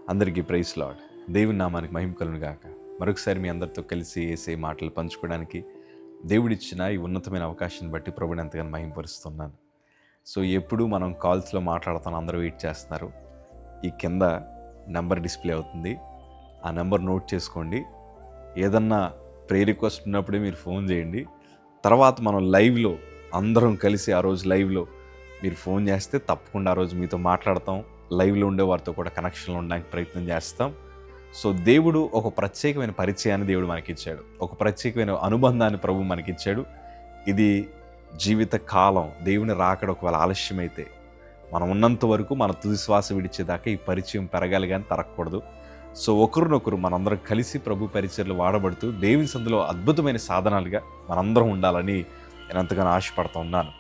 అందరికీ praise lord. దేవుని నామానికి మహిమ కలుగును గాక. మరొకసారి మీ అందరితో కలిసి యేసయ్య మాటలు పంచుకోవడానికి దేవుడిచ్చిన ఈ ఉన్నతమైన అవకాశాన్ని బట్టి ప్రభుని ఎంతగానో మహిమపరుస్తున్నాను. సో ఎప్పుడు మనం కాల్స్లో మాట్లాడుతాను, అందరూ వెయిట్ చేస్తున్నారు. ఈ కింద నెంబర్ డిస్ప్లే అవుతుంది, ఆ నెంబర్ నోట్ చేసుకోండి. ఏదన్నా ప్రేయర్ రిక్వెస్ట్ ఉన్నప్పుడే మీరు ఫోన్ చేయండి. తర్వాత మనం లైవ్లో అందరం కలిసి ఆ రోజు లైవ్లో మీరు ఫోన్ చేస్తే తప్పకుండా ఆ రోజు మీతో మాట్లాడతాం. లైవ్లో ఉండే వారితో కూడా కనెక్షన్లో ఉండడానికి ప్రయత్నం చేస్తాం. సో దేవుడు ఒక ప్రత్యేకమైన పరిచయాన్ని దేవుడు మనకిచ్చాడు, ఒక ప్రత్యేకమైన అనుబంధాన్ని ప్రభు మనకిచ్చాడు. ఇది జీవిత కాలం. దేవుని రాకడ ఒకవేళ ఆలస్యమైతే మనం ఉన్నంత వరకు మన తుది శ్వాస విడిచేదాకా ఈ పరిచయం పెరగాలి కానీ తరగకూడదు. సో ఒకరినొకరు మనందరం కలిసి ప్రభు పరిచయలు వాడబడుతూ దేవుని సందులో అద్భుతమైన సాధనాలుగా మనందరం ఉండాలని నేను ఎంతగానో ఆశపడుతూ ఉన్నాను.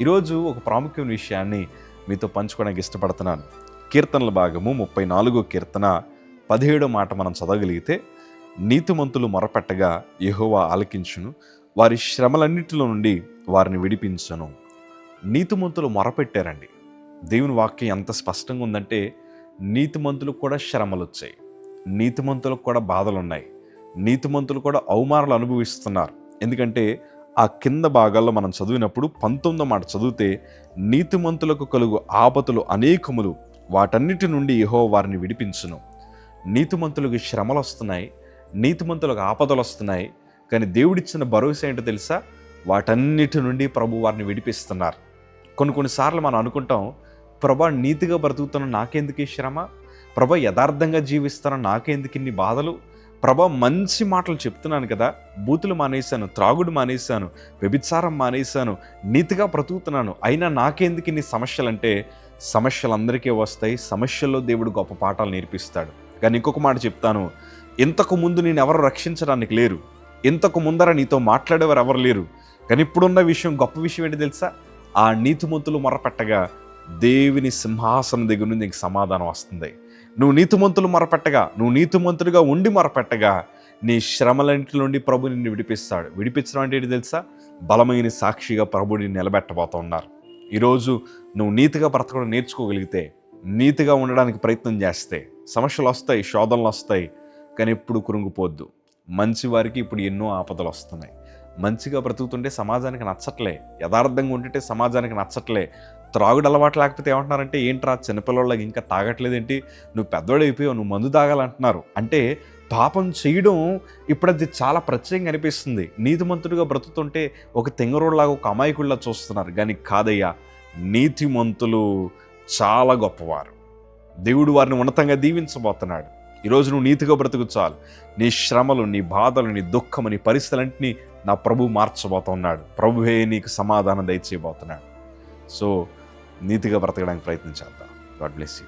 ఈరోజు ఒక ప్రాముఖ్యమైన విషయాన్ని మీతో పంచుకోవడానికి ఇష్టపడుతున్నాను. కీర్తనల భాగము 34వ కీర్తన 17వ మాట మనం చదవగలిగితే, నీతిమంతులు మొరపెట్టగా యెహోవా ఆలకించును, వారి శ్రమలన్నిటిలో నుండి వారిని విడిపించును. నీతిమంతులు మొరపెట్టారండి. దేవుని వాక్యం ఎంత స్పష్టంగా ఉందంటే, నీతిమంతులకు కూడా శ్రమలు వచ్చాయి, నీతిమంతులకు కూడా బాధలు ఉన్నాయి, నీతిమంతులు కూడా అవమానాలు అనుభవిస్తున్నారు. ఎందుకంటే ఆ కింద భాగాల్లో మనం చదివినప్పుడు 19వ మాట చదివితే, నీతిమంతులకు కలుగు ఆపతులు అనేకములు, వాటన్నిటి నుండి యెహోవా వారిని విడిపించును. నీతిమంతులకు శ్రమలు వస్తున్నాయి, నీతిమంతులకు ఆపదలు వస్తున్నాయి, కానీ దేవుడిచ్చిన భరోసా ఏంటో తెలుసా? వాటన్నిటి నుండి ప్రభు వారిని విడిపిస్తున్నారు. కొన్నిసార్లు మనం అనుకుంటాం, ప్రభా నీతిగా బ్రతుకుతున్న నాకెందుకు ఈ శ్రమ, ప్రభా యథార్థంగా జీవిస్తున్న నాకెందుకు ఇన్ని బాధలు, ప్రభా మంచి మాటలు చెప్తున్నాను కదా, బూతులు మానేశాను, త్రాగుడు మానేశాను, వ్యభిచారం మానేశాను, నీతిగా బ్రతుకుతున్నాను, అయినా నాకెందుకు ఇన్ని సమస్యలంటే, సమస్యలు అందరికీ వస్తాయి. సమస్యల్లో దేవుడు గొప్ప పాఠాలు నేర్పిస్తాడు. కానీ ఇంకొక మాట చెప్తాను, ఇంతకు ముందు నేను ఎవరు రక్షించడానికి లేరు, ఇంతకు ముందర నీతో మాట్లాడేవారు ఎవరు లేరు. కానీ ఇప్పుడున్న విషయం, గొప్ప విషయం ఏంటి తెలుసా? ఆ నీతిమంతులు మొరపెట్టగా దేవుని సింహాసనం దగ్గర నుండి నీకు సమాధానం వస్తుంది. నువ్వు నీతిమంతులు మొరపెట్టగా, నువ్వు నీతిమంతుడిగా ఉండి మొరపెట్టగా, నీ శ్రమలంటి నుండి ప్రభు నిన్ను విడిపిస్తాడు. విడిపించడం అంటే ఏంటి తెలుసా? బలమైన సాక్షిగా ప్రభుని నిలబెట్టబోతూ ఉన్నారు. ఈరోజు నువ్వు నీతిగా బ్రతకడం నేర్చుకోగలిగితే, నీతిగా ఉండడానికి ప్రయత్నం చేస్తే, సమస్యలు వస్తాయి, శోధనలు వస్తాయి, కానీ ఎప్పుడు కృంగిపోద్దు. మంచి వారికి ఇప్పుడు ఎన్నో ఆపదలు వస్తున్నాయి. మంచిగా బ్రతుకుతుంటే సమాజానికి నచ్చట్లే, యథార్థంగా ఉంటుంటే సమాజానికి నచ్చట్లే. త్రాగుడు అలవాటు లేకపోతే ఏమంటున్నారంటే, ఏంట్రా చిన్నపిల్లలకి ఇంకా తాగట్లేదేంటి, నువ్వు పెద్దోడైపోయావు, నువ్వు మందు తాగాలంటున్నారు. అంటే పాపం చేయడం ఇప్పుడు అది చాలా ప్రత్యేకంగా అనిపిస్తుంది. నీతిమంతుడిగా బ్రతుకుతుంటే ఒక తెంగరోడ్లాగా, ఒక అమాయకుడిలా చూస్తున్నారు. కానీ కాదయ్యా, నీతిమంతులు చాలా గొప్పవారు. దేవుడు వారిని ఉన్నతంగా దీవించబోతున్నాడు. ఈరోజు నువ్వు నీతిగా బ్రతుకు చాలు. నీ శ్రమలు, నీ బాధలు, నీ దుఃఖము, నీ పరిస్థితులన్నింటినీ నా ప్రభు మార్చబోతున్నాడు. ప్రభువే నీకు సమాధానం దయచేయబోతున్నాడు. సో నీతిగా బ్రతకడానికి ప్రయత్నం చేద్దాం. God bless you.